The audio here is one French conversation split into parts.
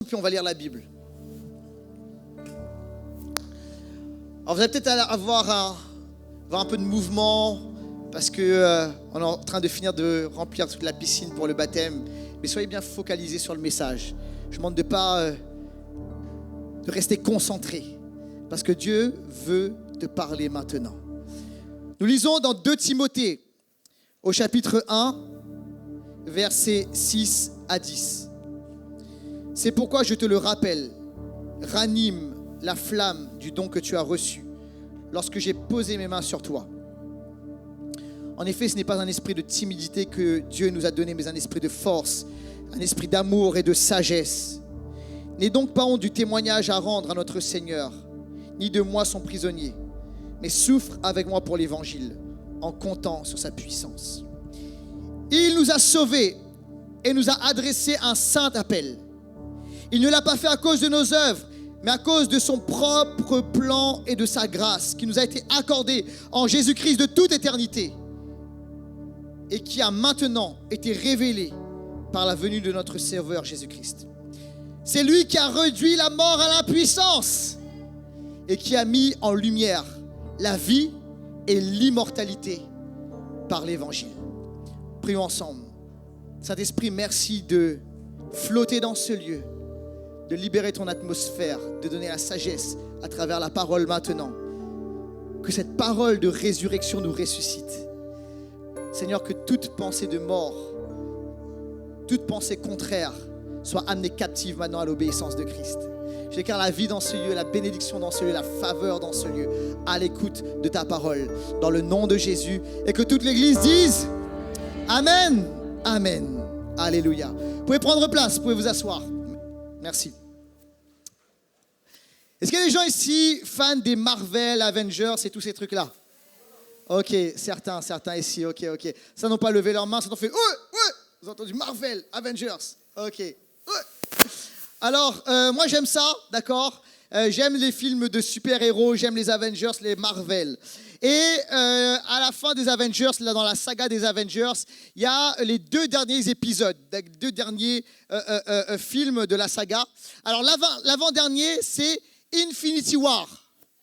puis on va lire la Bible. Alors vous allez peut-être avoir un peu de mouvement parce qu'on est en train de finir de remplir toute la piscine pour le baptême. Mais soyez bien focalisés sur le message. Je vous demande de rester concentré parce que Dieu veut te parler maintenant. Nous lisons dans 2 Timothée au chapitre 1, versets 6 à 10. C'est pourquoi je te le rappelle, ranime la flamme du don que tu as reçu lorsque j'ai posé mes mains sur toi. En effet, ce n'est pas un esprit de timidité que Dieu nous a donné, mais un esprit de force, un esprit d'amour et de sagesse. N'aie donc pas honte du témoignage à rendre à notre Seigneur, ni de moi son prisonnier, mais souffre avec moi pour l'Évangile, en comptant sur sa puissance. Il nous a sauvés et nous a adressé un saint appel. Il ne l'a pas fait à cause de nos œuvres, mais à cause de son propre plan et de sa grâce qui nous a été accordée en Jésus-Christ de toute éternité et qui a maintenant été révélée par la venue de notre Sauveur Jésus-Christ. C'est lui qui a réduit la mort à l'impuissance et qui a mis en lumière la vie et l'immortalité par l'Évangile. Prions ensemble. Saint-Esprit, merci de flotter dans ce lieu, de libérer ton atmosphère, de donner la sagesse à travers la parole maintenant. Que cette parole de résurrection nous ressuscite. Seigneur, que toute pensée de mort, toute pensée contraire soit amenée captive maintenant à l'obéissance de Christ. Je déclare la vie dans ce lieu, la bénédiction dans ce lieu, la faveur dans ce lieu, à l'écoute de ta parole, dans le nom de Jésus. Et que toute l'Église dise Amen, Amen, Alléluia. Vous pouvez prendre place, vous pouvez vous asseoir. Merci. Est-ce qu'il y a des gens ici fans des Marvel, Avengers et tous ces trucs-là? Ok, certains ici, ok. Ça n'ont pas levé leurs mains, ça n'ont fait vous avez entendu Marvel, Avengers, ok. Alors, moi j'aime ça, d'accord. J'aime les films de super-héros, j'aime les Avengers, les Marvel. Et à la fin des Avengers, là dans la saga des Avengers, il y a les 2 derniers épisodes, les 2 derniers films de la saga. Alors l'avant-dernier, c'est Infinity War,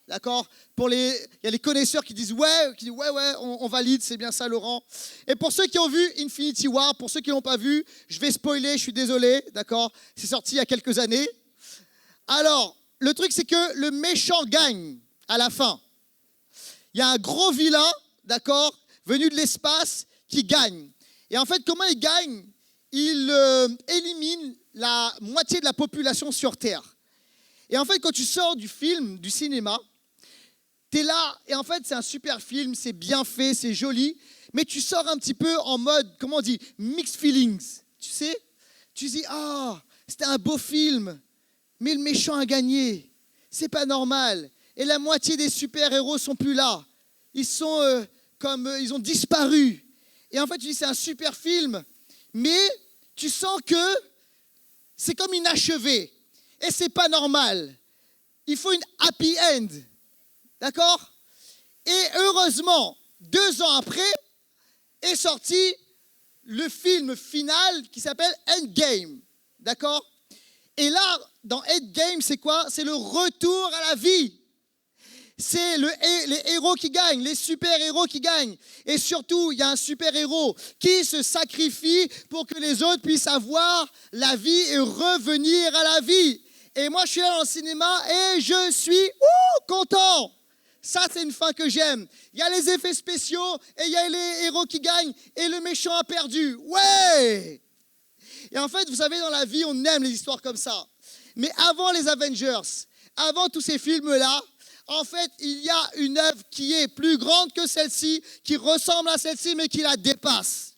d'accord. Il y a les connaisseurs qui disent ouais, on valide, c'est bien ça Laurent. Et pour ceux qui ont vu Infinity War, pour ceux qui ne l'ont pas vu, je vais spoiler, je suis désolé, d'accord. C'est sorti il y a quelques années. Alors, le truc c'est que le méchant gagne à la fin. Il y a un gros vilain, d'accord, venu de l'espace, qui gagne. Et en fait, comment il gagne? Il élimine la moitié de la population sur Terre. Et en fait, quand tu sors du film, du cinéma, tu es là, et en fait, c'est un super film, c'est bien fait, c'est joli, mais tu sors un petit peu en mode, comment on dit, mixed feelings, tu sais? Tu dis, c'était un beau film, mais le méchant a gagné, c'est pas normal. Et la moitié des super-héros sont plus là. Ils ont disparu. Et en fait, tu dis, c'est un super film, mais tu sens que c'est comme inachevé. Et c'est pas normal. Il faut une happy end. D'accord? Et heureusement, 2 ans après, est sorti le film final qui s'appelle Endgame. D'accord? Et là, dans Endgame, c'est quoi? C'est le retour à la vie. C'est les héros qui gagnent, les super-héros qui gagnent. Et surtout, il y a un super-héros qui se sacrifie pour que les autres puissent avoir la vie et revenir à la vie. Et moi, je suis là dans le cinéma et je suis content. Ça, c'est une fin que j'aime. Il y a les effets spéciaux et il y a les héros qui gagnent et le méchant a perdu. Ouais! Et en fait, vous savez, dans la vie, on aime les histoires comme ça. Mais avant les Avengers, avant tous ces films-là, en fait, il y a une œuvre qui est plus grande que celle-ci, qui ressemble à celle-ci, mais qui la dépasse.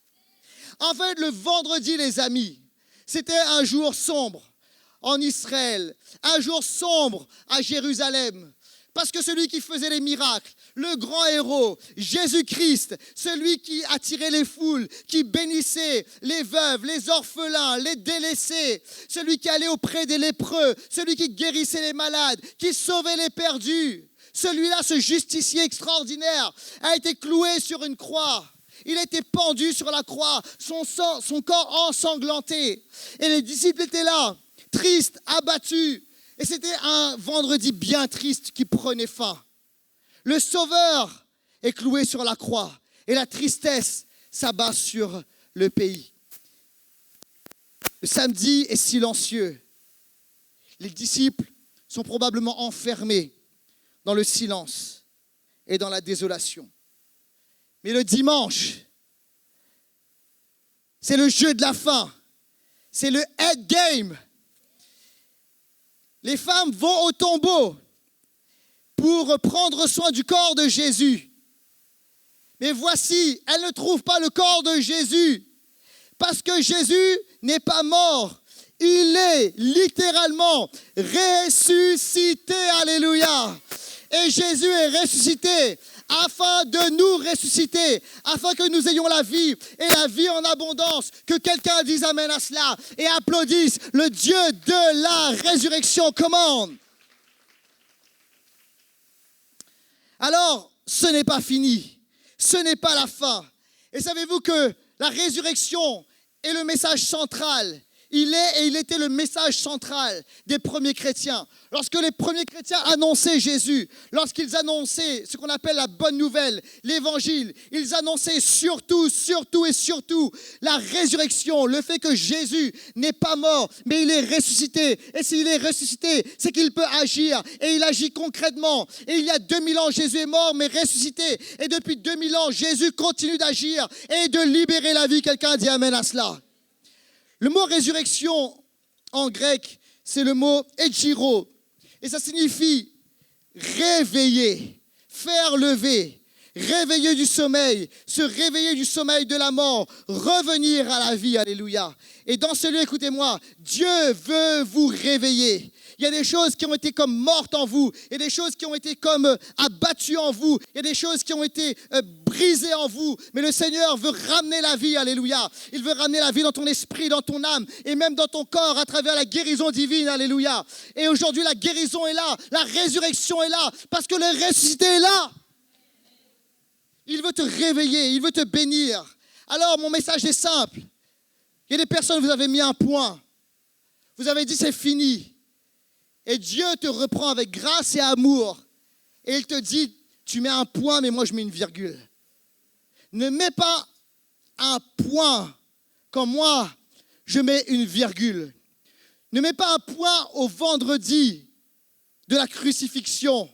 En fait, le vendredi, les amis, c'était un jour sombre en Israël, un jour sombre à Jérusalem. Parce que celui qui faisait les miracles, le grand héros, Jésus-Christ, celui qui attirait les foules, qui bénissait les veuves, les orphelins, les délaissés, celui qui allait auprès des lépreux, celui qui guérissait les malades, qui sauvait les perdus, celui-là, ce justicier extraordinaire, a été cloué sur une croix. Il a été pendu sur la croix, son corps ensanglanté. Et les disciples étaient là, triste, abattu. Et c'était un vendredi bien triste qui prenait fin. Le Sauveur est cloué sur la croix et la tristesse s'abat sur le pays. Le samedi est silencieux. Les disciples sont probablement enfermés dans le silence et dans la désolation. Mais le dimanche, c'est le jeu de la fin. C'est le head game. Les femmes vont au tombeau pour prendre soin du corps de Jésus. Mais voici, elles ne trouvent pas le corps de Jésus parce que Jésus n'est pas mort. Il est littéralement ressuscité. Alléluia. Et Jésus est ressuscité afin de nous ressusciter, afin que nous ayons la vie et la vie en abondance. Que quelqu'un dise amen à cela et applaudisse le Dieu de la résurrection. Commande. Alors, ce n'est pas fini, ce n'est pas la fin. Et savez-vous que la résurrection est le message central. Il était le message central des premiers chrétiens. Lorsque les premiers chrétiens annonçaient Jésus, lorsqu'ils annonçaient ce qu'on appelle la bonne nouvelle, l'évangile, ils annonçaient surtout la résurrection, le fait que Jésus n'est pas mort, mais il est ressuscité. Et s'il est ressuscité, c'est qu'il peut agir. Et il agit concrètement. Et il y a 2000 ans, Jésus est mort, mais ressuscité. Et depuis 2000 ans, Jésus continue d'agir et de libérer la vie. Quelqu'un dit amen à cela. Le mot résurrection en grec, c'est le mot egiro. Et ça signifie réveiller, faire lever, réveiller du sommeil, se réveiller du sommeil de la mort, revenir à la vie. Alléluia. Et dans ce lieu, écoutez-moi, Dieu veut vous réveiller. Il y a des choses qui ont été comme mortes en vous. Il y a des choses qui ont été comme abattues en vous. Il y a des choses qui ont été brisées en vous. Mais le Seigneur veut ramener la vie. Alléluia. Il veut ramener la vie dans ton esprit, dans ton âme et même dans ton corps à travers la guérison divine. Alléluia. Et aujourd'hui, la guérison est là. La résurrection est là parce que le ressuscité est là. Il veut te réveiller. Il veut te bénir. Alors, mon message est simple. Il y a des personnes, vous avez mis un point. Vous avez dit c'est fini. Et Dieu te reprend avec grâce et amour. Et il te dit, tu mets un point, mais moi je mets une virgule. Ne mets pas un point comme moi, je mets une virgule. Ne mets pas un point au vendredi de la crucifixion.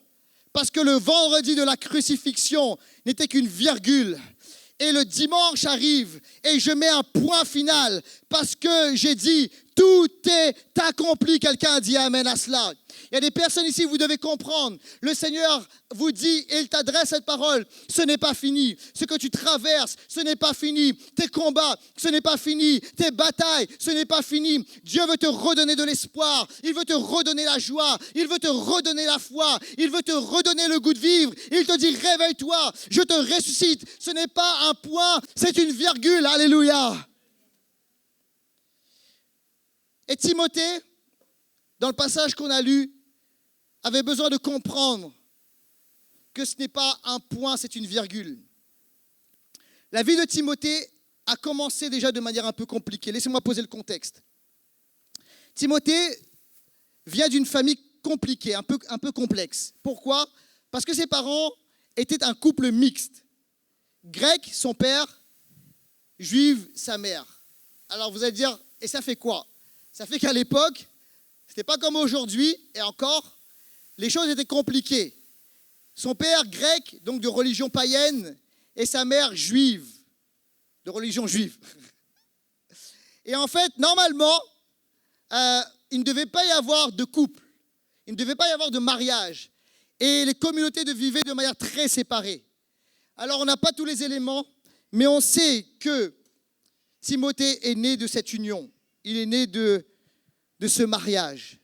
Parce que le vendredi de la crucifixion n'était qu'une virgule. Et le dimanche arrive et je mets un point final parce que j'ai dit, tout est accompli. Quelqu'un dit amen à cela. Il y a des personnes ici, vous devez comprendre. Le Seigneur vous dit et il t'adresse cette parole. Ce n'est pas fini. Ce que tu traverses, ce n'est pas fini. Tes combats, ce n'est pas fini. Tes batailles, ce n'est pas fini. Dieu veut te redonner de l'espoir. Il veut te redonner la joie. Il veut te redonner la foi. Il veut te redonner le goût de vivre. Il te dit, réveille-toi, je te ressuscite. Ce n'est pas un point, c'est une virgule. Alléluia. Et Timothée, dans le passage qu'on a lu, avait besoin de comprendre que ce n'est pas un point, c'est une virgule. La vie de Timothée a commencé déjà de manière un peu compliquée. Laissez-moi poser le contexte. Timothée vient d'une famille compliquée, un peu complexe. Pourquoi ? Parce que ses parents étaient un couple mixte. Grec, son père, juive, sa mère. Alors vous allez dire, et ça fait quoi ? Ça fait qu'à l'époque, ce n'était pas comme aujourd'hui, et encore, les choses étaient compliquées. Son père grec, donc de religion païenne, et sa mère juive, de religion juive. Et en fait, normalement, il ne devait pas y avoir de couple, il ne devait pas y avoir de mariage, et les communautés vivaient de manière très séparée. Alors on n'a pas tous les éléments, mais on sait que Timothée est né de cette union. Il est né de ce mariage.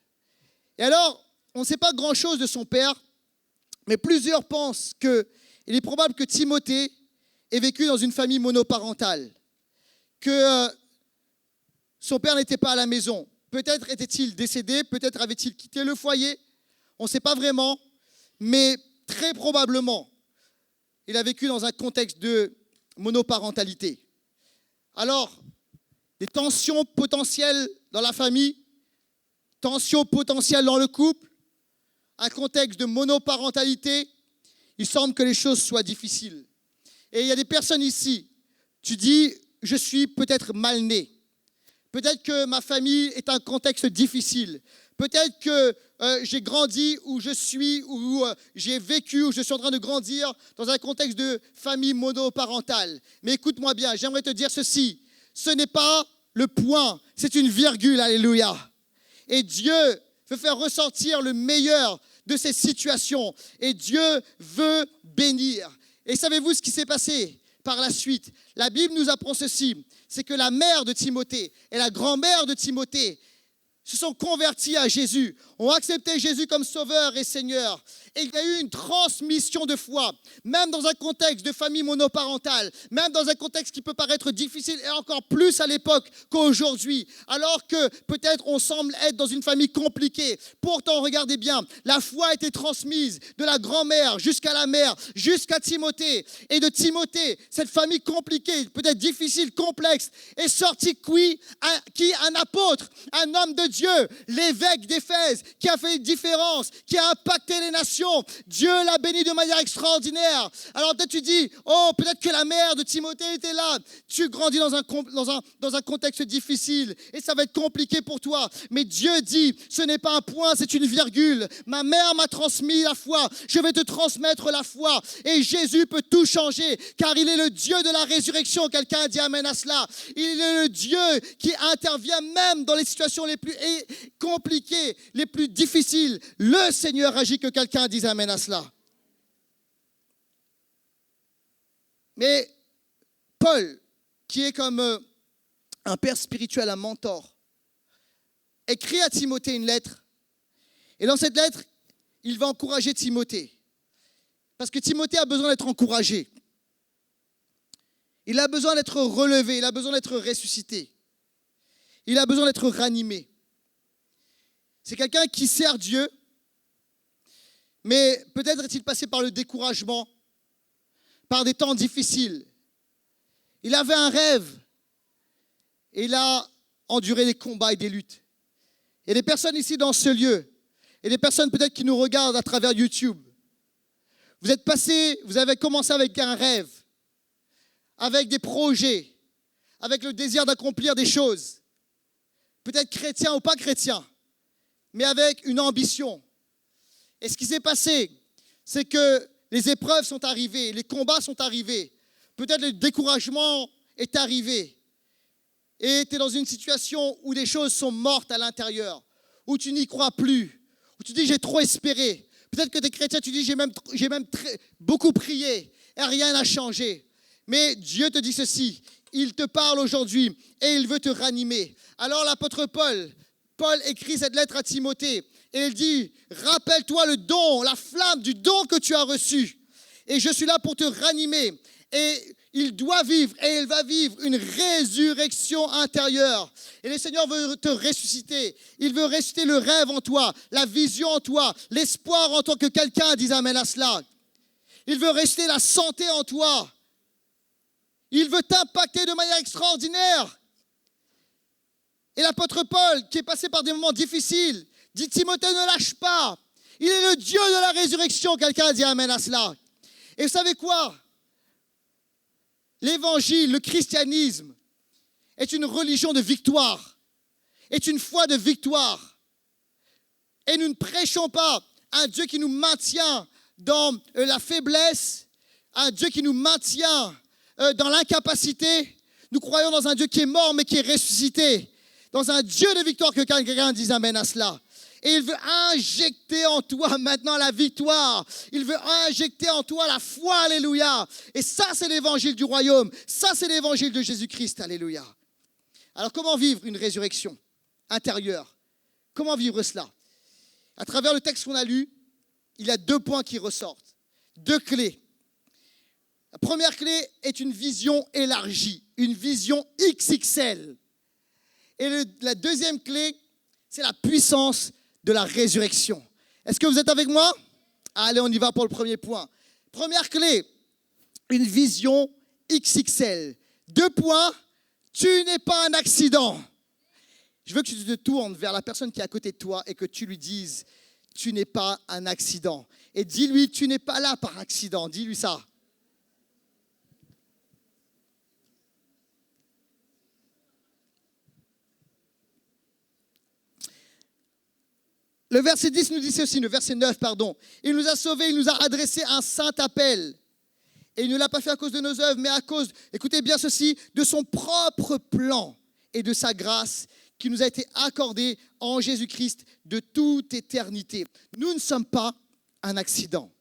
Et alors, on ne sait pas grand-chose de son père, mais plusieurs pensent qu'il est probable que Timothée ait vécu dans une famille monoparentale, que son père n'était pas à la maison. Peut-être était-il décédé, peut-être avait-il quitté le foyer, on ne sait pas vraiment, mais très probablement, il a vécu dans un contexte de monoparentalité. Alors, des tensions potentielles dans la famille, tension potentielle dans le couple, un contexte de monoparentalité, il semble que les choses soient difficiles. Et il y a des personnes ici, tu dis, je suis peut-être mal né. Peut-être que ma famille est un contexte difficile. Peut-être que j'ai grandi où je suis, où j'ai vécu, où je suis en train de grandir dans un contexte de famille monoparentale. Mais écoute-moi bien, j'aimerais te dire ceci. Ce n'est pas le point, c'est une virgule, alléluia. Et Dieu veut faire ressortir le meilleur de ces situations. Et Dieu veut bénir. Et savez-vous ce qui s'est passé par la suite? La Bible nous apprend ceci, c'est que la mère de Timothée et la grand-mère de Timothée se sont convertis à Jésus, ont accepté Jésus comme sauveur et Seigneur. Et il y a eu une transmission de foi, même dans un contexte de famille monoparentale, même dans un contexte qui peut paraître difficile et encore plus à l'époque qu'aujourd'hui. Alors que peut-être on semble être dans une famille compliquée. Pourtant, regardez bien, la foi a été transmise de la grand-mère jusqu'à la mère, jusqu'à Timothée. Et de Timothée, cette famille compliquée, peut-être difficile, complexe, est sorti un apôtre, un homme de Dieu, l'évêque d'Éphèse, qui a fait une différence, qui a impacté les nations. Dieu l'a béni de manière extraordinaire. Alors peut-être tu dis, oh, peut-être que la mère de Timothée était là. Tu grandis dans un contexte difficile et ça va être compliqué pour toi. Mais Dieu dit, ce n'est pas un point, c'est une virgule. Ma mère m'a transmis la foi. Je vais te transmettre la foi. Et Jésus peut tout changer, car il est le Dieu de la résurrection. Quelqu'un a dit amen à cela. Il est le Dieu qui intervient même dans les situations les plus compliquées, les plus difficiles. Le Seigneur agit, que quelqu'un dise amen à cela. Mais Paul, qui est comme un père spirituel, un mentor, écrit à Timothée une lettre. Et dans cette lettre, il va encourager Timothée. Parce que Timothée a besoin d'être encouragé. Il a besoin d'être relevé, il a besoin d'être ressuscité. Il a besoin d'être ranimé. C'est quelqu'un qui sert Dieu, mais peut-être est-il passé par le découragement, par des temps difficiles. Il avait un rêve et il a enduré des combats et des luttes. Il y a des personnes ici dans ce lieu, et des personnes peut-être qui nous regardent à travers YouTube. Vous avez commencé avec un rêve, avec des projets, avec le désir d'accomplir des choses, peut-être chrétien ou pas chrétien, mais avec une ambition. Et ce qui s'est passé, c'est que les épreuves sont arrivées, les combats sont arrivés, peut-être le découragement est arrivé, et tu es dans une situation où les choses sont mortes à l'intérieur, où tu n'y crois plus, où tu dis j'ai trop espéré. Peut-être que tu es chrétien, tu dis j'ai même beaucoup prié et rien n'a changé. Mais Dieu te dit ceci, il te parle aujourd'hui et il veut te ranimer. Alors l'apôtre Paul écrit cette lettre à Timothée et il dit, rappelle-toi le don, la flamme du don que tu as reçu. Et je suis là pour te ranimer. Et il doit vivre et il va vivre une résurrection intérieure. Et le Seigneur veut te ressusciter. Il veut ressusciter le rêve en toi, la vision en toi, l'espoir en toi, que quelqu'un dise amen à cela. Il veut ressusciter la santé en toi. Il veut t'impacter de manière extraordinaire. Et l'apôtre Paul, qui est passé par des moments difficiles, dit Timothée, ne lâche pas. Il est le Dieu de la résurrection. Quelqu'un dit amen à cela. Et vous savez quoi? L'évangile, le christianisme, est une religion de victoire, est une foi de victoire. Et nous ne prêchons pas un Dieu qui nous maintient dans la faiblesse, un Dieu qui nous maintient dans l'incapacité. Nous croyons dans un Dieu qui est mort mais qui est ressuscité, dans un Dieu de victoire, que quelqu'un dise amen à cela. Et il veut injecter en toi maintenant la victoire. Il veut injecter en toi la foi, alléluia. Et ça, c'est l'évangile du royaume. Ça, c'est l'évangile de Jésus-Christ, alléluia. Alors, comment vivre une résurrection intérieure? Comment vivre cela? À travers le texte qu'on a lu, il y a 2 points qui ressortent. 2 clés. La première clé est une vision élargie, une vision XXL. Et la deuxième clé, c'est la puissance de la résurrection. Est-ce que vous êtes avec moi? Allez, on y va pour le premier point. Première clé, une vision XXL. 2 points, tu n'es pas un accident. Je veux que tu te tournes vers la personne qui est à côté de toi et que tu lui dises, tu n'es pas un accident. Et dis-lui, tu n'es pas là par accident. Dis-lui ça. Le verset 10 nous dit ceci, le verset 9, pardon. Il nous a sauvés, il nous a adressé un saint appel. Et il ne l'a pas fait à cause de nos œuvres, mais à cause, écoutez bien ceci, de son propre plan et de sa grâce qui nous a été accordée en Jésus-Christ de toute éternité. Nous ne sommes pas un accident.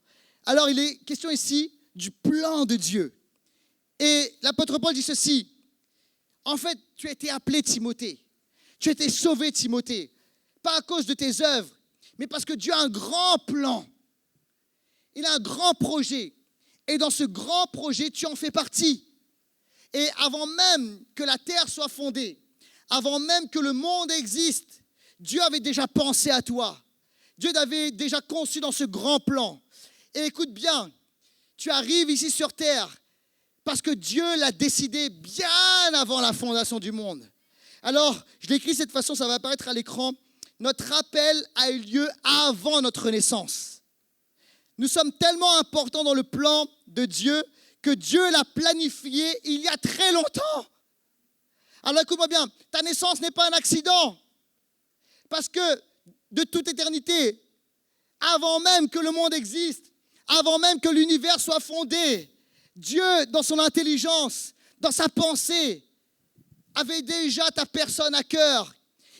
Alors il est question ici du plan de Dieu. Et l'apôtre Paul dit ceci, en fait, tu as été appelé Timothée, tu as été sauvé Timothée, pas à cause de tes œuvres, mais parce que Dieu a un grand plan. Il a un grand projet. Et dans ce grand projet, tu en fais partie. Et avant même que la terre soit fondée, avant même que le monde existe, Dieu avait déjà pensé à toi. Dieu t'avait déjà conçu dans ce grand plan. Et écoute bien, tu arrives ici sur terre parce que Dieu l'a décidé bien avant la fondation du monde. Alors, je l'écris de cette façon, ça va apparaître à l'écran. Notre appel a eu lieu avant notre naissance. Nous sommes tellement importants dans le plan de Dieu que Dieu l'a planifié il y a très longtemps. Alors écoute-moi bien, ta naissance n'est pas un accident. Parce que de toute éternité, avant même que le monde existe, avant même que l'univers soit fondé, Dieu, dans son intelligence, dans sa pensée, avait déjà ta personne à cœur.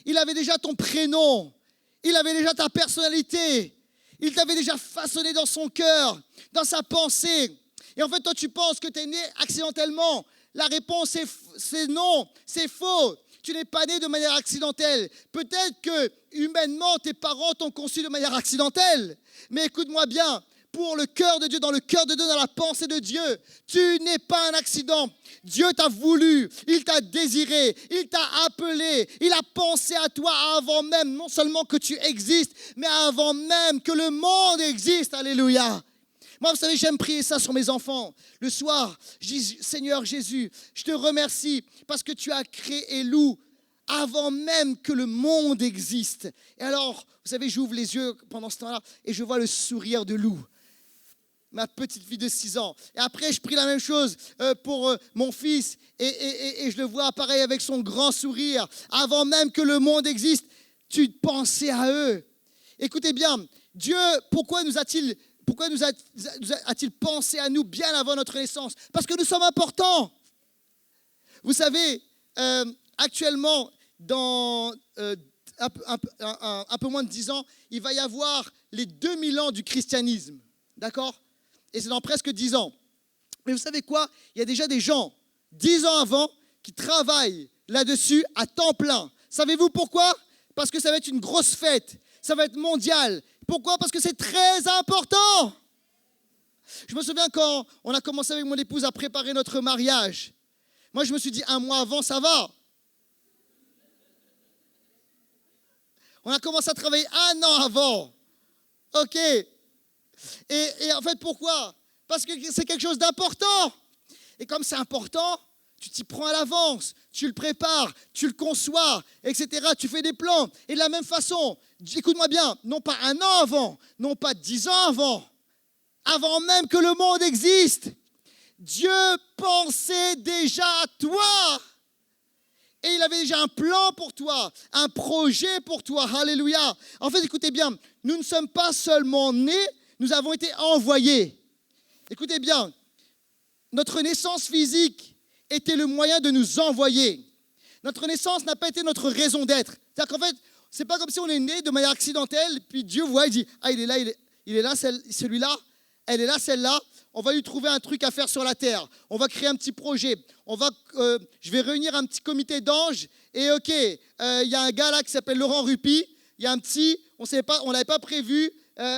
Il avait déjà ton prénom. Il avait déjà ta personnalité. Il t'avait déjà façonné dans son cœur, dans sa pensée. Et en fait, toi, tu penses que tu es né accidentellement. La réponse c'est non, c'est faux. Tu n'es pas né de manière accidentelle. Peut-être que, humainement, tes parents t'ont conçu de manière accidentelle. Mais écoute-moi bien, pour le cœur de Dieu, dans le cœur de Dieu, dans la pensée de Dieu, tu n'es pas un accident. Dieu t'a voulu, il t'a désiré, il t'a appelé, il a pensé à toi avant même, non seulement que tu existes, mais avant même que le monde existe. Alléluia. Moi, vous savez, j'aime prier ça sur mes enfants. Le soir, je dis, Seigneur Jésus, je te remercie parce que tu as créé Lou avant même que le monde existe. Et alors, vous savez, j'ouvre les yeux pendant ce temps-là et je vois le sourire de Lou, ma petite fille de 6 ans. Et après, je prie la même chose pour mon fils et je le vois pareil avec son grand sourire. Avant même que le monde existe, tu pensais à eux. Écoutez bien, Dieu, pourquoi nous a-t-il pensé à nous bien avant notre naissance? Parce que nous sommes importants. Vous savez, actuellement, dans un peu moins de 10 ans, il va y avoir les 2000 ans du christianisme. D'accord? Et c'est dans presque 10 ans. Mais vous savez quoi? Il y a déjà des gens, 10 ans avant, qui travaillent là-dessus à temps plein. Savez-vous pourquoi? Parce que ça va être une grosse fête. Ça va être mondial. Pourquoi? Parce que c'est très important. Je me souviens quand on a commencé avec mon épouse à préparer notre mariage. Moi, je me suis dit, 1 mois avant, ça va. On a commencé à travailler 1 an avant. OK. Et en fait, pourquoi? Parce que c'est quelque chose d'important. Et comme c'est important, tu t'y prends à l'avance, tu le prépares, tu le conçois, etc. Tu fais des plans. Et de la même façon, écoute-moi bien, non pas 1 an avant, non pas 10 ans avant même que le monde existe, Dieu pensait déjà à toi. Et il avait déjà un plan pour toi, un projet pour toi. Alléluia. En fait, écoutez bien, nous ne sommes pas seulement nés, nous avons été envoyés. Écoutez bien, notre naissance physique était le moyen de nous envoyer. Notre naissance n'a pas été notre raison d'être. C'est-à-dire qu'en fait, c'est pas comme si on est né de manière accidentelle, puis Dieu voit, il dit, ah, il est là, celui-là, elle est là, celle-là, on va lui trouver un truc à faire sur la terre. On va créer un petit projet. Je vais réunir un petit comité d'anges, et OK, il y a un gars là qui s'appelle Laurent Rupi, il y a un petit, on ne l'avait pas prévu,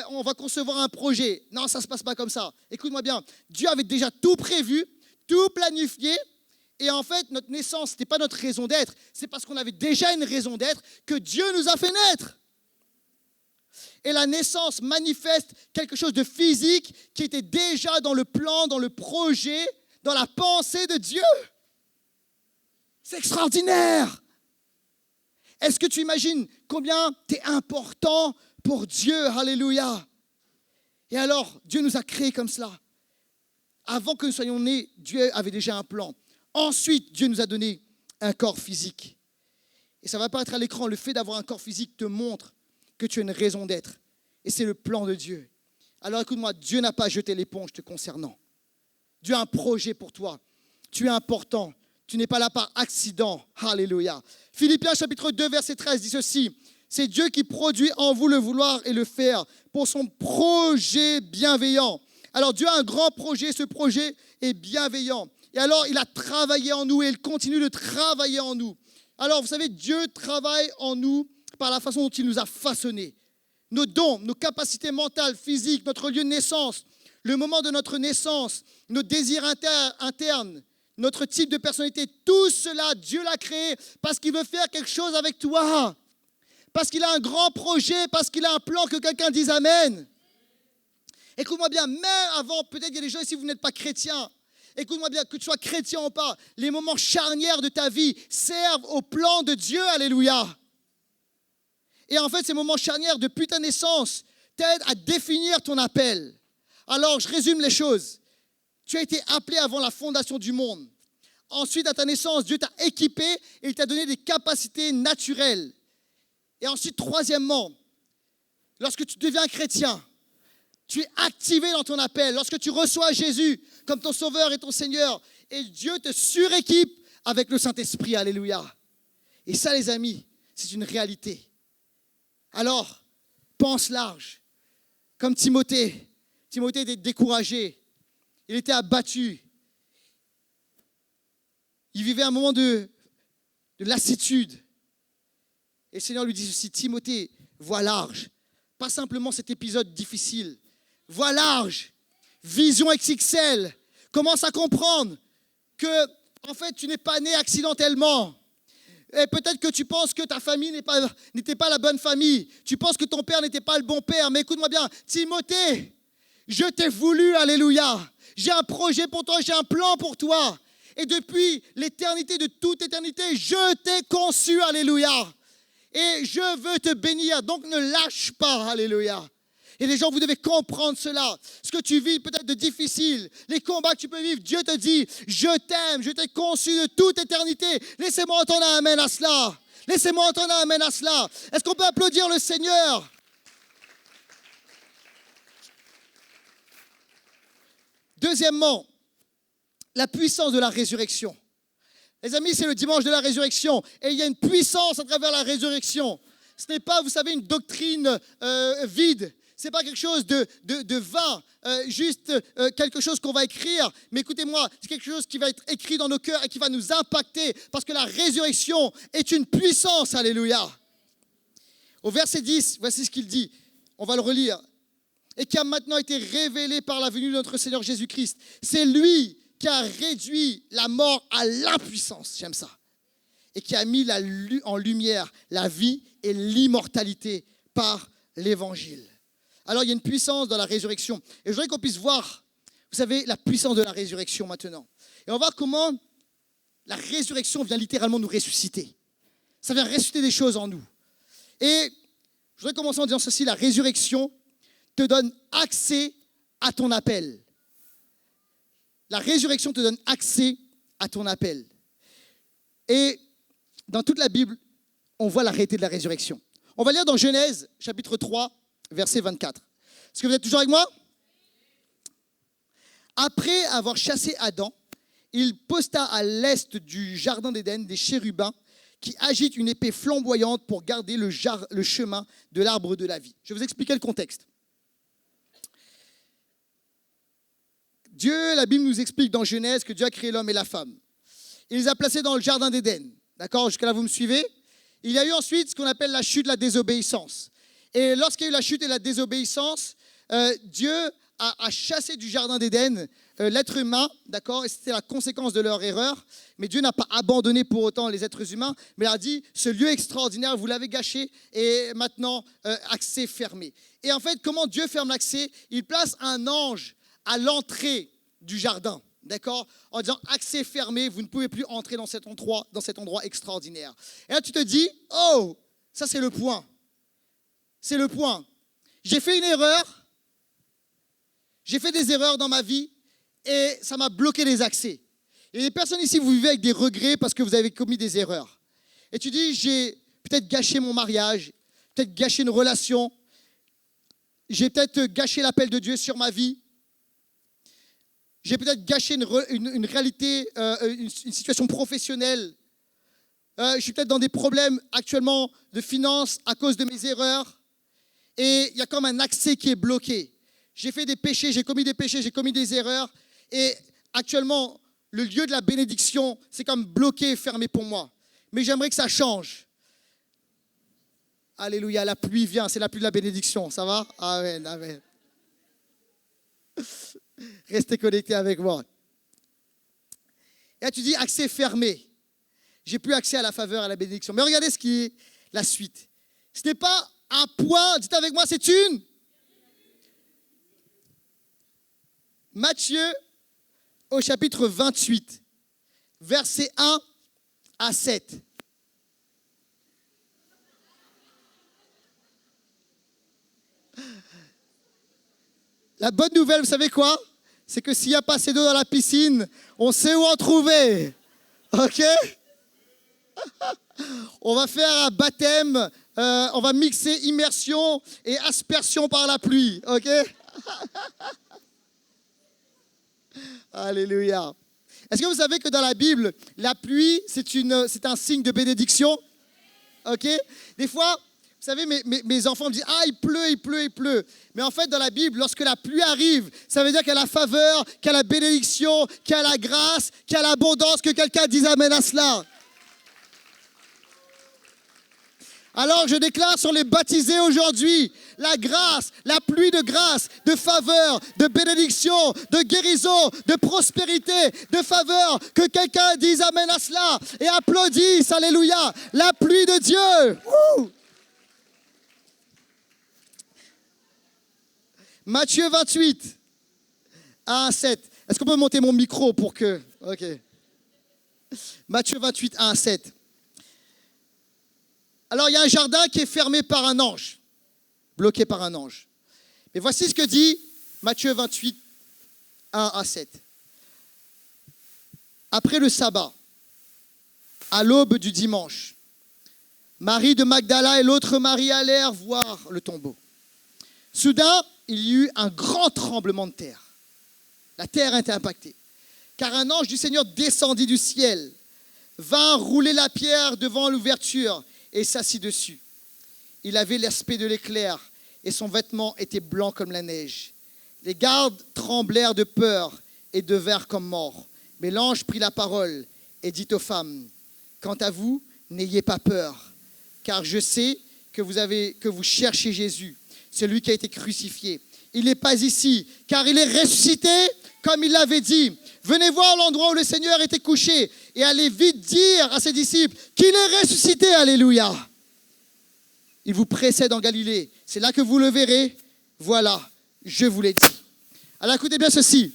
on va concevoir un projet. Non, ça ne se passe pas comme ça. Écoute-moi bien, Dieu avait déjà tout prévu, tout planifié, et en fait, notre naissance, ce n'était pas notre raison d'être, c'est parce qu'on avait déjà une raison d'être que Dieu nous a fait naître. Et la naissance manifeste quelque chose de physique qui était déjà dans le plan, dans le projet, dans la pensée de Dieu. C'est extraordinaire. Est-ce que tu imagines combien tu es important pour Dieu? Alléluia. Et alors, Dieu nous a créés comme cela. Avant que nous soyons nés, Dieu avait déjà un plan. Ensuite, Dieu nous a donné un corps physique. Et ça va apparaître à l'écran, le fait d'avoir un corps physique te montre que tu as une raison d'être. Et c'est le plan de Dieu. Alors écoute-moi, Dieu n'a pas jeté l'éponge te concernant. Dieu a un projet pour toi. Tu es important. Tu n'es pas là par accident. Alléluia. Philippiens chapitre 2, verset 13 dit ceci. C'est Dieu qui produit en vous le vouloir et le faire pour son projet bienveillant. Alors Dieu a un grand projet, ce projet est bienveillant. Et alors il a travaillé en nous et il continue de travailler en nous. Alors vous savez, Dieu travaille en nous par la façon dont il nous a façonnés. Nos dons, nos capacités mentales, physiques, notre lieu de naissance, le moment de notre naissance, nos désirs internes, notre type de personnalité, tout cela, Dieu l'a créé parce qu'il veut faire quelque chose avec toi. Parce qu'il a un grand projet, parce qu'il a un plan, que quelqu'un dise Amen. Écoute-moi bien, même avant, peut-être il y a des gens ici, vous n'êtes pas chrétiens. Écoute-moi bien, que tu sois chrétien ou pas, les moments charnières de ta vie servent au plan de Dieu, alléluia. Et en fait, ces moments charnières, depuis ta naissance, t'aident à définir ton appel. Alors, je résume les choses. Tu as été appelé avant la fondation du monde. Ensuite, à ta naissance, Dieu t'a équipé et il t'a donné des capacités naturelles. Et ensuite, troisièmement, lorsque tu deviens chrétien, tu es activé dans ton appel. Lorsque tu reçois Jésus comme ton sauveur et ton Seigneur, et Dieu te suréquipe avec le Saint-Esprit. Alléluia. Et ça, les amis, c'est une réalité. Alors, pense large. Comme Timothée. Timothée était découragé. Il était abattu. Il vivait un moment de lassitude. Et le Seigneur lui dit ceci, Timothée, vois large. Pas simplement cet épisode difficile. Vois large. Vision XXL. Commence à comprendre que, en fait, tu n'es pas né accidentellement. Et peut-être que tu penses que ta famille n'était pas la bonne famille. Tu penses que ton père n'était pas le bon père. Mais écoute-moi bien, Timothée, je t'ai voulu, alléluia. J'ai un projet pour toi, j'ai un plan pour toi. Et depuis l'éternité de toute éternité, je t'ai conçu, alléluia. Et je veux te bénir, donc ne lâche pas, alléluia. Et les gens, vous devez comprendre cela. Ce que tu vis peut-être de difficile, les combats que tu peux vivre, Dieu te dit, je t'aime, je t'ai conçu de toute éternité. Laissez-moi entendre un amen à cela. Laissez-moi entendre un amen à cela. Est-ce qu'on peut applaudir le Seigneur? Deuxièmement, la puissance de la résurrection. Les amis, c'est le dimanche de la résurrection et il y a une puissance à travers la résurrection. Ce n'est pas, vous savez, une doctrine vide. Ce n'est pas quelque chose de vain, juste quelque chose qu'on va écrire. Mais écoutez-moi, c'est quelque chose qui va être écrit dans nos cœurs et qui va nous impacter parce que la résurrection est une puissance. Alléluia. Au verset 10, voici ce qu'il dit. On va le relire. Et qui a maintenant été révélé par la venue de notre Seigneur Jésus-Christ. C'est lui qui a réduit la mort à l'impuissance, j'aime ça, et qui a mis en lumière la vie et l'immortalité par l'Évangile. Alors, il y a une puissance dans la résurrection. Et je voudrais qu'on puisse voir, vous savez, la puissance de la résurrection maintenant. Et on va voir comment la résurrection vient littéralement nous ressusciter. Ça vient ressusciter des choses en nous. Et je voudrais commencer en disant ceci, la résurrection te donne accès à ton appel. La résurrection te donne accès à ton appel. Et dans toute la Bible, on voit la réalité de la résurrection. On va lire dans Genèse, chapitre 3, verset 24. Est-ce que vous êtes toujours avec moi? Après avoir chassé Adam, il posta à l'est du jardin d'Éden des chérubins qui agitent une épée flamboyante pour garder le chemin de l'arbre de la vie. Je vais vous expliquer le contexte. Dieu, la Bible nous explique dans Genèse que Dieu a créé l'homme et la femme. Il les a placés dans le jardin d'Éden. D'accord? Jusqu'à là, vous me suivez? Il y a eu ensuite ce qu'on appelle la chute, la désobéissance. Et lorsqu'il y a eu la chute et la désobéissance, Dieu a chassé du jardin d'Éden l'être humain, d'accord? Et c'était la conséquence de leur erreur. Mais Dieu n'a pas abandonné pour autant les êtres humains, mais il a dit, ce lieu extraordinaire, vous l'avez gâché, et maintenant, accès fermé. Et en fait, comment Dieu ferme l'accès? Il place un ange à l'entrée du jardin, D'accord? En disant accès fermé, vous ne pouvez plus entrer dans cet endroit extraordinaire. Et là, tu te dis, oh, ça c'est le point. C'est le point. J'ai fait une erreur. J'ai fait des erreurs dans ma vie et ça m'a bloqué les accès. Il y a des personnes ici, vous vivez avec des regrets parce que vous avez commis des erreurs. Et tu dis, j'ai peut-être gâché mon mariage, peut-être gâché une relation, j'ai peut-être gâché l'appel de Dieu sur ma vie. J'ai peut-être gâché une réalité, une situation professionnelle. Je suis peut-être dans des problèmes actuellement de finances à cause de mes erreurs. Et il y a comme un accès qui est bloqué. J'ai fait des péchés, j'ai commis des erreurs. Et actuellement, le lieu de la bénédiction, c'est comme bloqué et fermé pour moi. Mais j'aimerais que ça change. Alléluia, la pluie vient, c'est la pluie de la bénédiction. Ça va? Amen, amen. Restez connectés avec moi. Et là, tu dis accès fermé. J'ai plus accès à la faveur, à la bénédiction. Mais regardez ce qui est la suite. Ce n'est pas un point, dites avec moi, c'est une. Matthieu, au chapitre 28, versets 1 à 7. La bonne nouvelle, vous savez quoi? C'est que s'il n'y a pas assez d'eau dans la piscine, on sait où en trouver. OK? On va faire un baptême, on va mixer immersion et aspersion par la pluie. OK? Alléluia. Est-ce que vous savez que dans la Bible, la pluie, c'est un signe de bénédiction? OK? Des fois, vous savez, mes enfants me disent « Ah, il pleut. » Mais en fait, dans la Bible, lorsque la pluie arrive, ça veut dire qu'il y a la faveur, qu'il y a la bénédiction, qu'il y a la grâce, qu'il y a l'abondance, que quelqu'un dise Amen à cela. Alors, je déclare sur les baptisés aujourd'hui, la grâce, la pluie de grâce, de faveur, de bénédiction, de guérison, de prospérité, de faveur, que quelqu'un dise Amen à cela et applaudisse, alléluia, la pluie de Dieu. Ouh. Matthieu 28, 1 à 7. Est-ce qu'on peut monter mon micro pour que... OK. Matthieu 28, 1 à 7. Alors, il y a un jardin qui est fermé par un ange, bloqué par un ange. Mais voici ce que dit Matthieu 28, 1 à 7. Après le sabbat, à l'aube du dimanche, Marie de Magdala et l'autre Marie allèrent voir le tombeau. Soudain, il y eut un grand tremblement de terre. La terre était impactée, car un ange du Seigneur descendit du ciel, vint rouler la pierre devant l'ouverture et s'assit dessus. Il avait l'aspect de l'éclair et son vêtement était blanc comme la neige. Les gardes tremblèrent de peur et devinrent comme morts. Mais l'ange prit la parole et dit aux femmes, « Quant à vous, n'ayez pas peur, car je sais que vous cherchez Jésus, celui qui a été crucifié. Il n'est pas ici, car il est ressuscité, comme il l'avait dit. Venez voir l'endroit où le Seigneur était couché et allez vite dire à ses disciples qu'il est ressuscité. Alléluia. Il vous précède en Galilée. C'est là que vous le verrez. Voilà, je vous l'ai dit. » Alors écoutez bien ceci.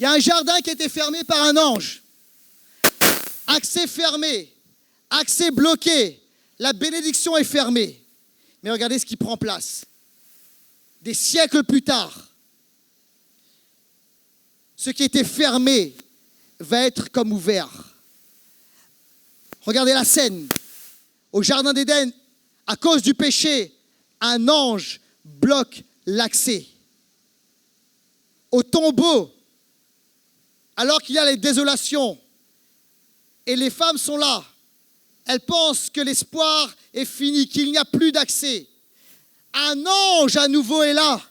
Il y a un jardin qui a été fermé par un ange. Accès fermé, accès bloqué. La bénédiction est fermée. Mais regardez ce qui prend place. Des siècles plus tard, ce qui était fermé va être comme ouvert. Regardez la scène. Au jardin d'Éden, à cause du péché, un ange bloque l'accès. Au tombeau, alors qu'il y a les désolations, et les femmes sont là, elles pensent que l'espoir est fini, qu'il n'y a plus d'accès. Un ange à nouveau est là.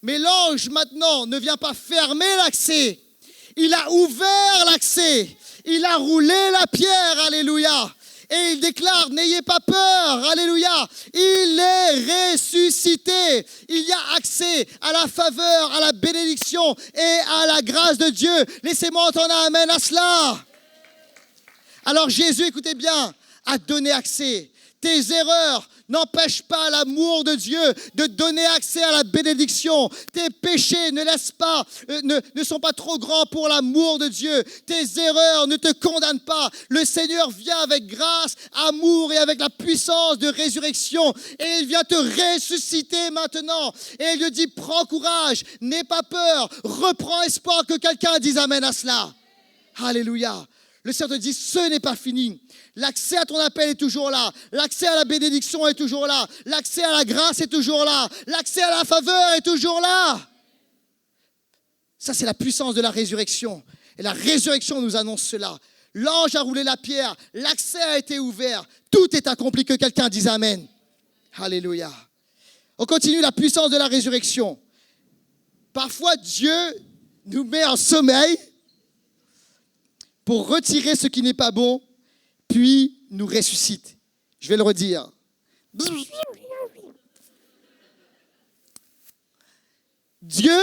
Mais l'ange maintenant ne vient pas fermer l'accès. Il a ouvert l'accès. Il a roulé la pierre, alléluia. Et il déclare, n'ayez pas peur, alléluia. Il est ressuscité. Il y a accès à la faveur, à la bénédiction et à la grâce de Dieu. Laissez-moi entendre un amen à cela. Alors Jésus, écoutez bien, a donné accès. Tes erreurs n'empêchent pas l'amour de Dieu de donner accès à la bénédiction. Tes péchés ne sont pas trop grands pour l'amour de Dieu. Tes erreurs ne te condamnent pas. Le Seigneur vient avec grâce, amour et avec la puissance de résurrection. Et il vient te ressusciter maintenant. Et il te dit, prends courage, n'aie pas peur, reprends espoir. Que quelqu'un dise amen à cela. Alléluia. Le Seigneur te dit, ce n'est pas fini. L'accès à ton appel est toujours là. L'accès à la bénédiction est toujours là. L'accès à la grâce est toujours là. L'accès à la faveur est toujours là. Ça, c'est la puissance de la résurrection. Et la résurrection nous annonce cela. L'ange a roulé la pierre. L'accès a été ouvert. Tout est accompli. Que quelqu'un dise amen. Alléluia. On continue la puissance de la résurrection. Parfois, Dieu nous met en sommeil pour retirer ce qui n'est pas bon, puis nous ressuscite. Je vais le redire. Dieu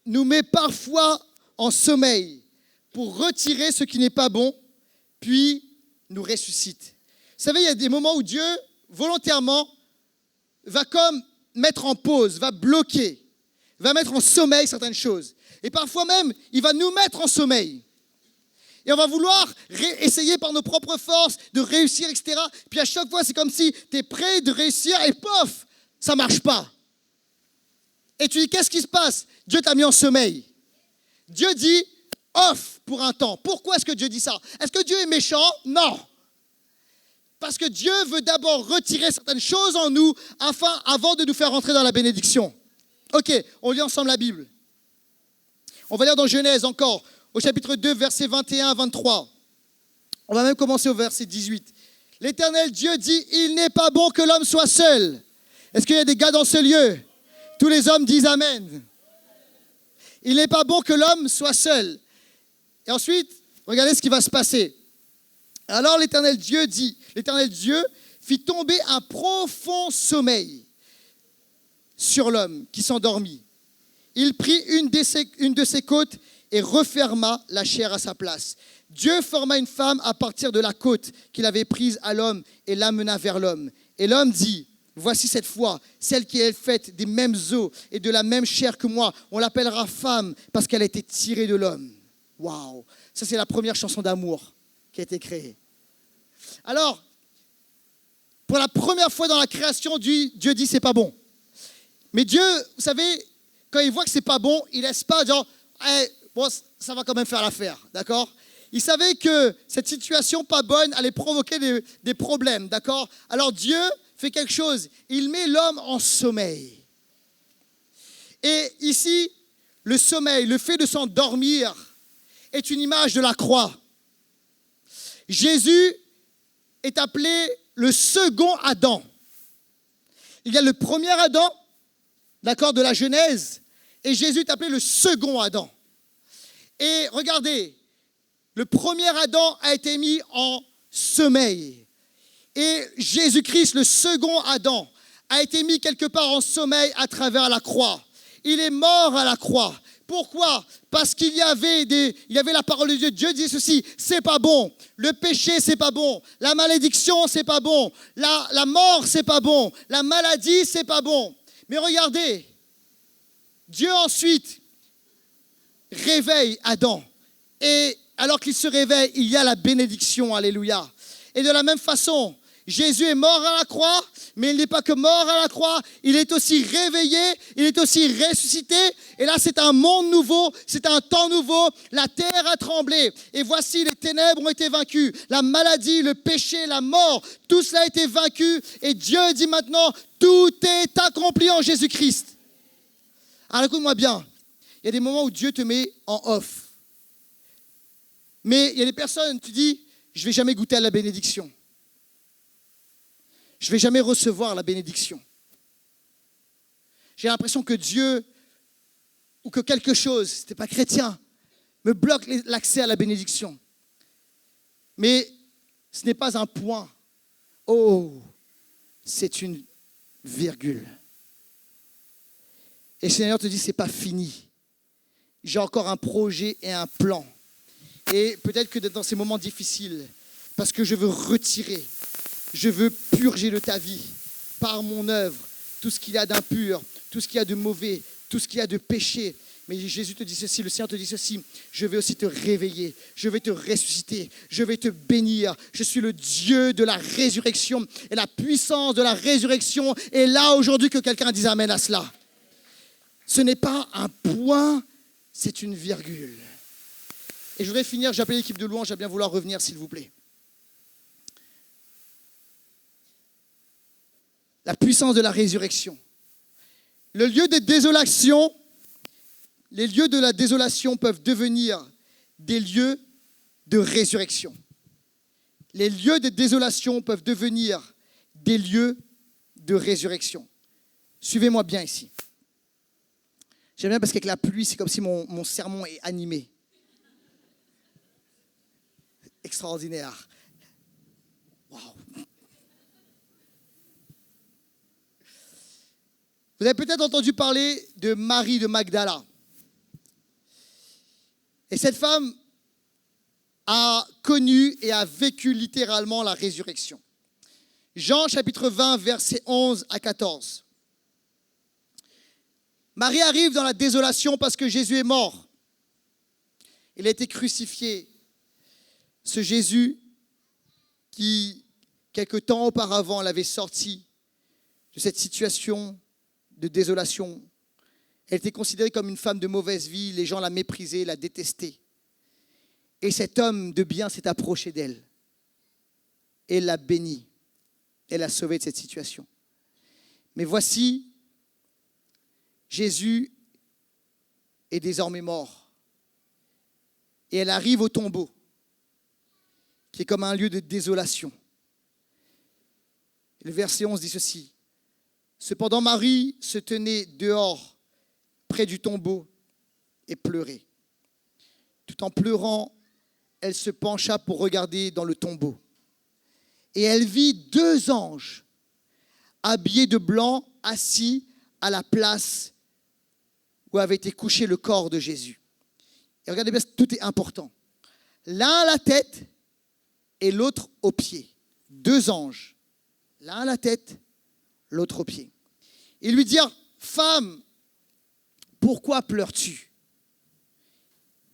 nous met parfois en sommeil pour retirer ce qui n'est pas bon, puis nous ressuscite. Vous savez, il y a des moments où Dieu, volontairement, va comme mettre en pause, va bloquer, va mettre en sommeil certaines choses. Et parfois même, il va nous mettre en sommeil. Et on va vouloir essayer par nos propres forces de réussir, etc. Puis à chaque fois, c'est comme si tu es prêt de réussir et pof, ça ne marche pas. Et tu dis, qu'est-ce qui se passe? Dieu t'a mis en sommeil. Dieu dit, off pour un temps. Pourquoi est-ce que Dieu dit ça? Est-ce que Dieu est méchant? Non. Parce que Dieu veut d'abord retirer certaines choses en nous avant de nous faire rentrer dans la bénédiction. Ok, on lit ensemble la Bible. On va lire dans Genèse encore. Au chapitre 2, versets 21 à 23. On va même commencer au verset 18. L'Éternel Dieu dit, il n'est pas bon que l'homme soit seul. Est-ce qu'il y a des gars dans ce lieu? Tous les hommes disent amen. Il n'est pas bon que l'homme soit seul. Et ensuite, regardez ce qui va se passer. Alors l'Éternel Dieu fit tomber un profond sommeil sur l'homme qui s'endormit. Il prit une de ses côtes et referma la chair à sa place. Dieu forma une femme à partir de la côte qu'il avait prise à l'homme et l'amena vers l'homme. Et l'homme dit, voici cette fois, celle qui est faite des mêmes os et de la même chair que moi. On l'appellera femme parce qu'elle a été tirée de l'homme. Waouh! Ça, c'est la première chanson d'amour qui a été créée. Alors, pour la première fois dans la création, Dieu dit, c'est pas bon. Mais Dieu, vous savez, quand il voit que c'est pas bon, il laisse pas genre, bon, ça va quand même faire l'affaire, d'accord? Il savait que cette situation pas bonne allait provoquer des problèmes, d'accord? Alors Dieu fait quelque chose, il met l'homme en sommeil. Et ici, le sommeil, le fait de s'endormir, est une image de la croix. Jésus est appelé le second Adam. Il y a le premier Adam, d'accord, de la Genèse, et Jésus est appelé le second Adam. Et regardez, le premier Adam a été mis en sommeil. Et Jésus-Christ, le second Adam, a été mis quelque part en sommeil à travers la croix. Il est mort à la croix. Pourquoi? Parce qu'il y avait la parole de Dieu. Dieu dit ceci, c'est pas bon. Le péché, c'est pas bon. La malédiction, c'est pas bon. La mort, c'est pas bon. La maladie, c'est pas bon. Mais regardez, Dieu ensuite réveille Adam. Et alors qu'il se réveille, il y a la bénédiction. Alléluia. Et de la même façon, Jésus est mort à la croix, mais il n'est pas que mort à la croix, il est aussi réveillé, il est aussi ressuscité. Et là, c'est un monde nouveau, c'est un temps nouveau. La terre a tremblé. Et voici, les ténèbres ont été vaincues. La maladie, le péché, la mort, tout cela a été vaincu. Et Dieu dit maintenant, tout est accompli en Jésus-Christ. Alors écoute-moi bien, il y a des moments où Dieu te met en off. Mais il y a des personnes, tu dis, je ne vais jamais goûter à la bénédiction. Je ne vais jamais recevoir la bénédiction. J'ai l'impression que Dieu, ou que quelque chose, ce n'était pas chrétien, me bloque l'accès à la bénédiction. Mais ce n'est pas un point. Oh, c'est une virgule. Et le Seigneur te dit, ce n'est pas fini. J'ai encore un projet et un plan. Et peut-être que dans ces moments difficiles, parce que je veux retirer Je veux purger de ta vie, par mon œuvre, tout ce qu'il y a d'impur, tout ce qu'il y a de mauvais, tout ce qu'il y a de péché. Mais Jésus te dit ceci, le Seigneur te dit ceci, je vais aussi te réveiller, je vais te ressusciter, je vais te bénir. Je suis le Dieu de la résurrection et la puissance de la résurrection est là aujourd'hui, que quelqu'un dise amen à cela. Ce n'est pas un point, c'est une virgule. Et je voudrais finir, j'appelle l'équipe de louange à bien vouloir revenir s'il vous plaît. La puissance de la résurrection. Le lieu de désolation, les lieux de la désolation peuvent devenir des lieux de résurrection. Les lieux de désolation peuvent devenir des lieux de résurrection. Suivez-moi bien ici. J'aime bien parce qu'avec la pluie, c'est comme si mon sermon est animé. Extraordinaire. Waouh. Vous avez peut-être entendu parler de Marie de Magdala. Et cette femme a connu et a vécu littéralement la résurrection. Jean chapitre 20, versets 11 à 14. Marie arrive dans la désolation parce que Jésus est mort. Il a été crucifié. Ce Jésus qui, quelque temps auparavant, l'avait sorti de cette situation de désolation. Elle était considérée comme une femme de mauvaise vie. Les gens la méprisaient, la détestaient. Et cet homme de bien s'est approché d'elle. Et l'a bénie. Elle l'a sauvée de cette situation. Mais voici, Jésus est désormais mort. Et elle arrive au tombeau, qui est comme un lieu de désolation. Le verset 11 dit ceci. Cependant, Marie se tenait dehors, près du tombeau, et pleurait. Tout en pleurant, elle se pencha pour regarder dans le tombeau. Et elle vit 2 anges, habillés de blanc, assis à la place où avait été couché le corps de Jésus. Et regardez bien, tout est important. L'un à la tête et l'autre aux pieds. 2 anges. L'un à la tête, l'autre aux pieds. Ils lui dirent, « Femme, pourquoi pleures-tu »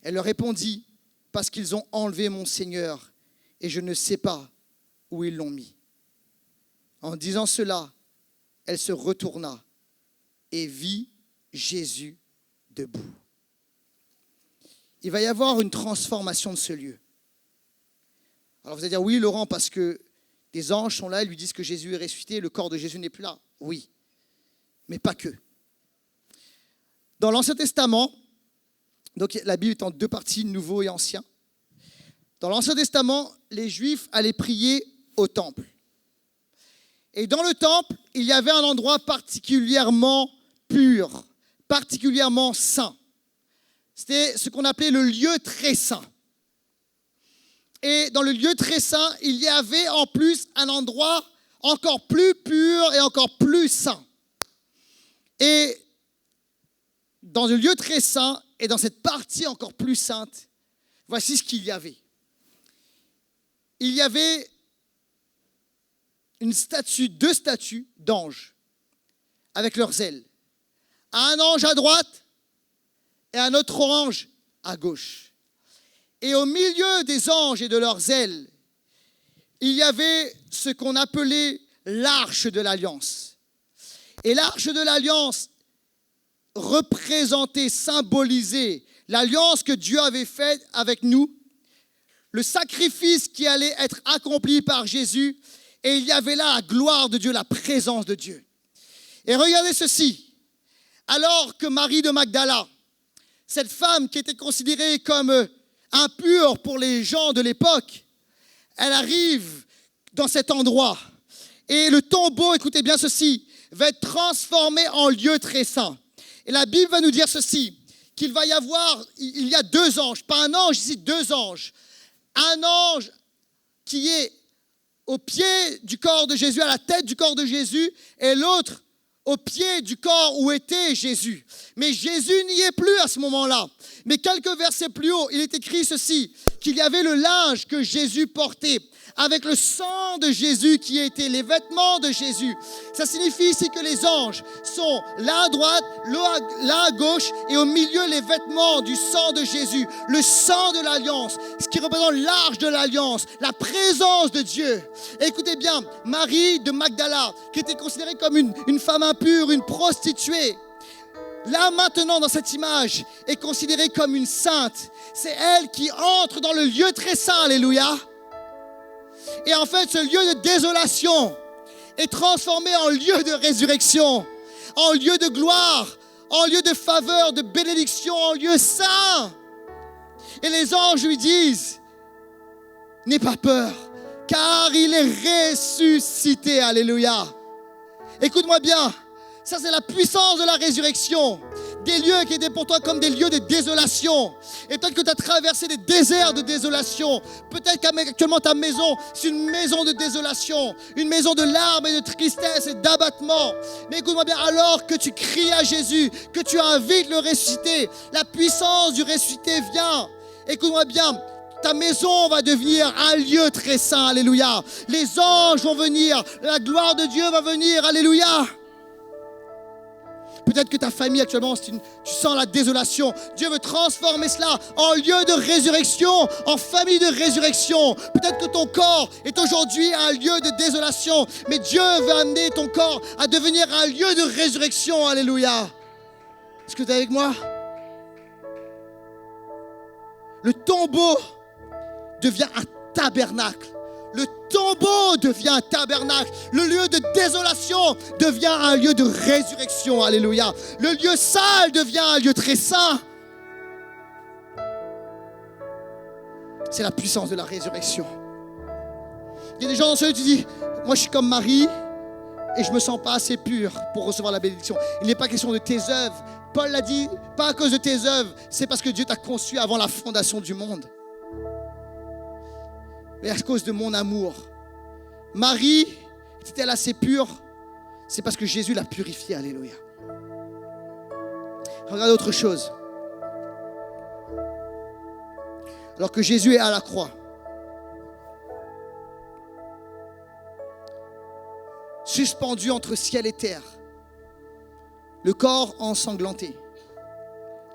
Elle leur répondit, « Parce qu'ils ont enlevé mon Seigneur et je ne sais pas où ils l'ont mis. » En disant cela, elle se retourna et vit Jésus debout. Il va y avoir une transformation de ce lieu. Alors vous allez dire, oui Laurent, parce que des anges sont là, ils lui disent que Jésus est ressuscité, le corps de Jésus n'est plus là. Oui, mais pas que. Dans l'Ancien Testament, donc la Bible est en 2 parties, Nouveau et Ancien. Dans l'Ancien Testament, les Juifs allaient prier au temple. Et dans le temple, il y avait un endroit particulièrement pur, particulièrement saint. C'était ce qu'on appelait le lieu très saint. Et dans le lieu très saint, il y avait en plus un endroit encore plus pur et encore plus saint. Et dans le lieu très saint et dans cette partie encore plus sainte, voici ce qu'il y avait. Il y avait une statue, 2 statues d'anges avec leurs ailes. Un ange à droite et un autre ange à gauche. Et au milieu des anges et de leurs ailes, il y avait ce qu'on appelait l'arche de l'alliance. Et l'arche de l'alliance représentait, symbolisait l'alliance que Dieu avait faite avec nous, le sacrifice qui allait être accompli par Jésus, et il y avait là la gloire de Dieu, la présence de Dieu. Et regardez ceci, alors que Marie de Magdala, cette femme qui était considérée comme impure pour les gens de l'époque, elle arrive dans cet endroit. Et le tombeau, écoutez bien ceci, va être transformé en lieu très saint. Et la Bible va nous dire ceci, qu'il va y avoir, il y a 2 anges, pas un ange ici, 2 anges. Un ange qui est au pied du corps de Jésus, à la tête du corps de Jésus, et l'autre au pied du corps où était Jésus. Mais Jésus n'y est plus à ce moment-là. Mais quelques versets plus haut, il est écrit ceci, qu'il y avait le linge que Jésus portait, avec le sang de Jésus qui était les vêtements de Jésus. Ça signifie ici que les anges sont l'un à droite, l'un à gauche et au milieu les vêtements du sang de Jésus, le sang de l'alliance, ce qui représente l'arche de l'alliance, la présence de Dieu. Et écoutez bien, Marie de Magdala, qui était considérée comme une femme impure, une prostituée, là maintenant dans cette image est considérée comme une sainte. C'est elle qui entre dans le lieu très saint, alléluia. Et en fait, ce lieu de désolation est transformé en lieu de résurrection, en lieu de gloire, en lieu de faveur, de bénédiction, en lieu saint. Et les anges lui disent, n'aie pas peur, car il est ressuscité, alléluia. Écoute-moi bien, ça c'est la puissance de la résurrection. Des lieux qui étaient pour toi comme des lieux de désolation. Et peut-être que tu as traversé des déserts de désolation. Peut-être qu'actuellement ta maison, c'est une maison de désolation. Une maison de larmes et de tristesse et d'abattement. Mais écoute-moi bien, alors que tu cries à Jésus, que tu invites le ressuscité, la puissance du ressuscité vient. Écoute-moi bien, ta maison va devenir un lieu très saint, alléluia. Les anges vont venir, la gloire de Dieu va venir, alléluia. Peut-être que ta famille actuellement, tu sens la désolation. Dieu veut transformer cela en lieu de résurrection, en famille de résurrection. Peut-être que ton corps est aujourd'hui un lieu de désolation, mais Dieu veut amener ton corps à devenir un lieu de résurrection. Alléluia. Est-ce que tu es avec moi? Le tombeau devient un tabernacle. Le tombeau devient un tabernacle. Le lieu de désolation devient un lieu de résurrection. Alléluia. Le lieu sale devient un lieu très saint. C'est la puissance de la résurrection. Il y a des gens dans ce lieu, tu dis, moi je suis comme Marie et je ne me sens pas assez pur pour recevoir la bénédiction. Il n'est pas question de tes œuvres. Paul l'a dit, pas à cause de tes œuvres, c'est parce que Dieu t'a conçu avant la fondation du monde. Mais à cause de mon amour. Marie, était-elle assez pure? C'est parce que Jésus l'a purifiée, alléluia. Regarde autre chose. Alors que Jésus est à la croix, suspendu entre ciel et terre, le corps ensanglanté.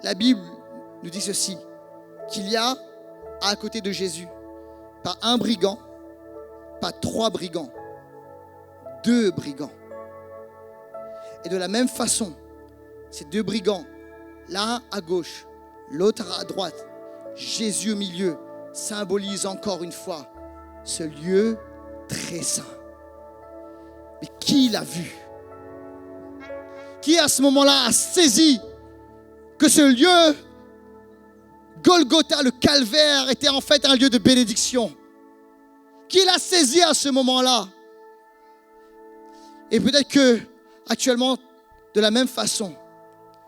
La Bible nous dit ceci, qu'il y a à côté de Jésus, pas un brigand, pas 3 brigands, 2 brigands. Et de la même façon, ces 2 brigands, l'un à gauche, l'autre à droite, Jésus au milieu, symbolise encore une fois ce lieu très saint. Mais qui l'a vu? Qui à ce moment-là a saisi que ce lieu Golgotha, le calvaire, était en fait un lieu de bénédiction? Qui l'a saisi à ce moment-là? Et peut-être que actuellement, de la même façon,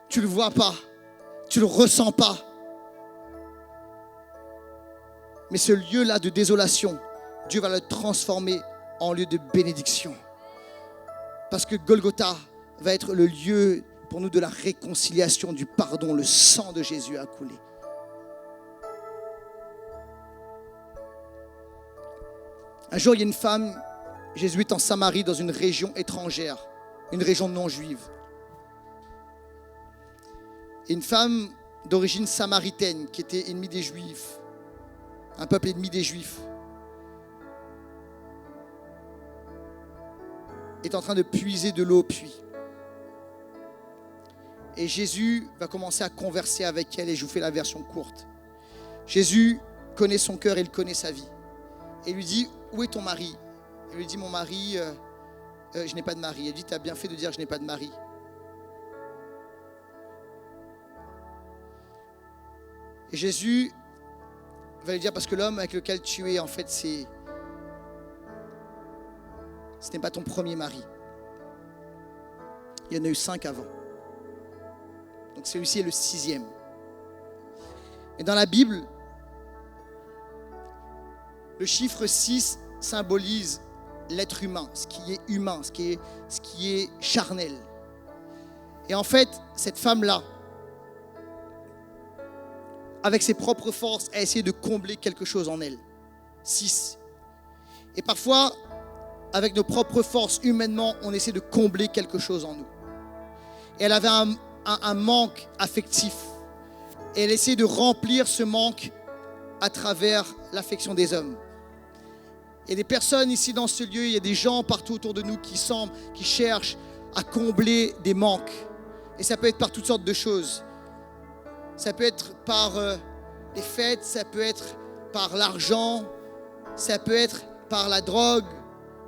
tu ne le vois pas, tu ne le ressens pas. Mais ce lieu-là de désolation, Dieu va le transformer en lieu de bénédiction. Parce que Golgotha va être le lieu pour nous de la réconciliation, du pardon. Le sang de Jésus a coulé. Un jour, il y a une femme, Jésus est en Samarie, dans une région étrangère, une région non juive. Et une femme d'origine samaritaine qui était ennemie des Juifs, un peuple ennemi des Juifs, est en train de puiser de l'eau au puits. Et Jésus va commencer à converser avec elle, et je vous fais la version courte. Jésus connaît son cœur et il connaît sa vie. Et il lui dit, où est ton mari? Il lui dit, mon mari, je n'ai pas de mari. Elle dit, tu as bien fait de dire, je n'ai pas de mari. Et Jésus va lui dire, parce que l'homme avec lequel tu es, en fait, ce n'est pas ton premier mari. Il y en a eu 5 avant. Donc celui-ci est le 6e. Et dans la Bible, le chiffre 6 symbolise l'être humain, ce qui est humain, ce qui est charnel. Et en fait, cette femme-là, avec ses propres forces, a essayé de combler quelque chose en elle. 6. Et parfois, avec nos propres forces, humainement, on essaie de combler quelque chose en nous. Et elle avait un manque affectif. Et elle essaie de remplir ce manque à travers l'affection des hommes. Il y a des personnes ici dans ce lieu, il y a des gens partout autour de nous qui cherchent à combler des manques. Et ça peut être par toutes sortes de choses. Ça peut être par les fêtes, ça peut être par l'argent, ça peut être par la drogue,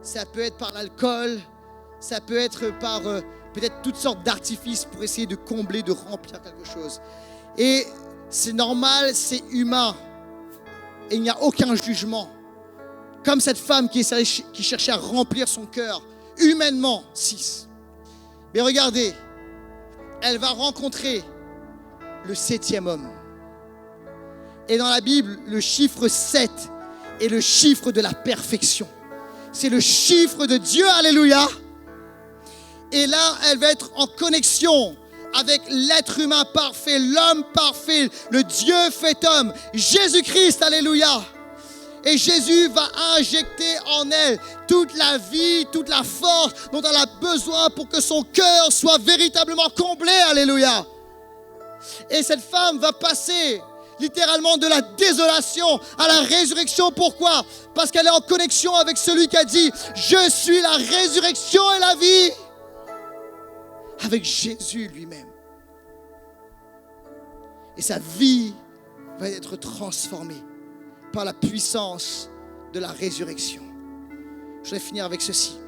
ça peut être par l'alcool, ça peut être par peut-être toutes sortes d'artifices pour essayer de combler, de remplir quelque chose. Et c'est normal, c'est humain. Et il n'y a aucun jugement. Comme cette femme qui cherchait à remplir son cœur, humainement, 6. Mais regardez, elle va rencontrer le 7e homme. Et dans la Bible, le chiffre 7 est le chiffre de la perfection. C'est le chiffre de Dieu, alléluia. Et là, elle va être en connexion avec l'être humain parfait, l'homme parfait, le Dieu fait homme, Jésus-Christ, alléluia. Et Jésus va injecter en elle toute la vie, toute la force dont elle a besoin pour que son cœur soit véritablement comblé, alléluia. Et cette femme va passer littéralement de la désolation à la résurrection. Pourquoi? Parce qu'elle est en connexion avec celui qui a dit « Je suis la résurrection et la vie » avec Jésus lui-même. Et sa vie va être transformée par la puissance de la résurrection. Je vais finir avec ceci.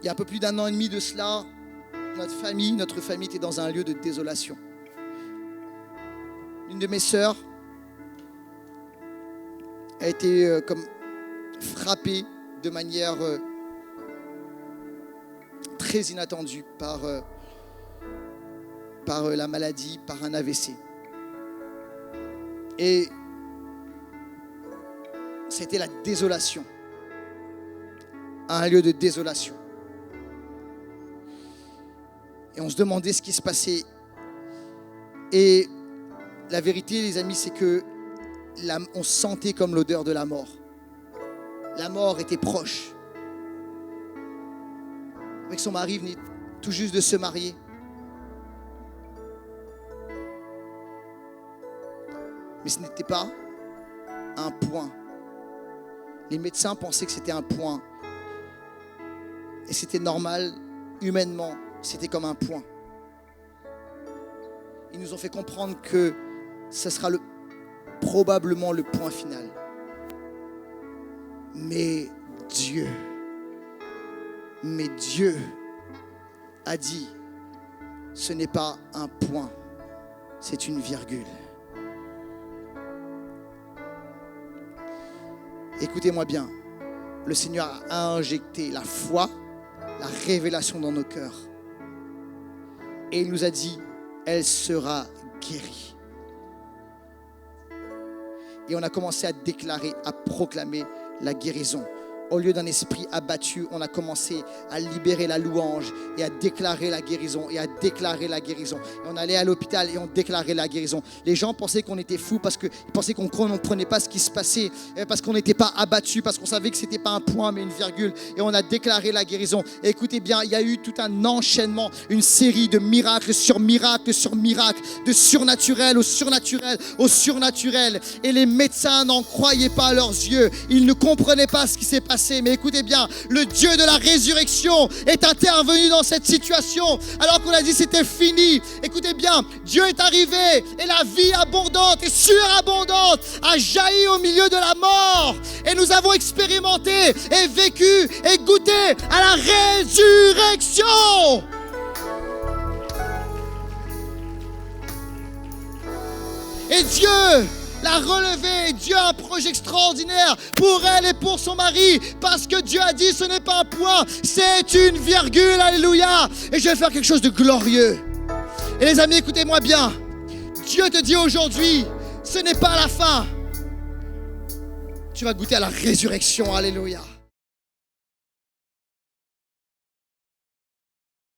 Il y a un peu plus d'1 an et demi de cela, notre famille était dans un lieu de désolation. Une de mes sœurs a été frappée de manière très inattendue par la maladie, par un AVC. Et c'était la désolation, un lieu de désolation. Et on se demandait ce qui se passait. Et la vérité, les amis, c'est que on sentait comme l'odeur de la mort. La mort était proche. Avec son mari, venait tout juste de se marier. Mais ce n'était pas un point. Les médecins pensaient que c'était un point. Et c'était normal, humainement, c'était comme un point. Ils nous ont fait comprendre que ce sera probablement le point final. Mais Dieu a dit, ce n'est pas un point, c'est une virgule. Écoutez-moi bien, le Seigneur a injecté la foi, la révélation dans nos cœurs. Et il nous a dit, elle sera guérie. Et on a commencé à déclarer, à proclamer la guérison. Au lieu d'un esprit abattu, on a commencé à libérer la louange et à déclarer la guérison et à déclarer la guérison. Et on allait à l'hôpital et on déclarait la guérison. Les gens pensaient qu'on était fous parce qu'ils pensaient qu'on ne comprenait pas ce qui se passait, parce qu'on n'était pas abattu, parce qu'on savait que ce n'était pas un point mais une virgule. Et on a déclaré la guérison. Et écoutez bien, il y a eu tout un enchaînement, une série de miracles sur miracles sur miracles, de surnaturel au surnaturel au surnaturel. Et les médecins n'en croyaient pas à leurs yeux. Ils ne comprenaient pas ce qui s'est passé. Mais écoutez bien, le Dieu de la résurrection est intervenu dans cette situation alors qu'on a dit c'était fini. Écoutez bien, Dieu est arrivé et la vie abondante et surabondante a jailli au milieu de la mort. Et nous avons expérimenté et vécu et goûté à la résurrection. Et Dieu l'a relevée. Dieu a un projet extraordinaire pour elle et pour son mari, parce que Dieu a dit ce n'est pas un point, c'est une virgule, alléluia. Et je vais faire quelque chose de glorieux. Et les amis, écoutez-moi bien, Dieu te dit aujourd'hui, ce n'est pas la fin, tu vas goûter à la résurrection, alléluia.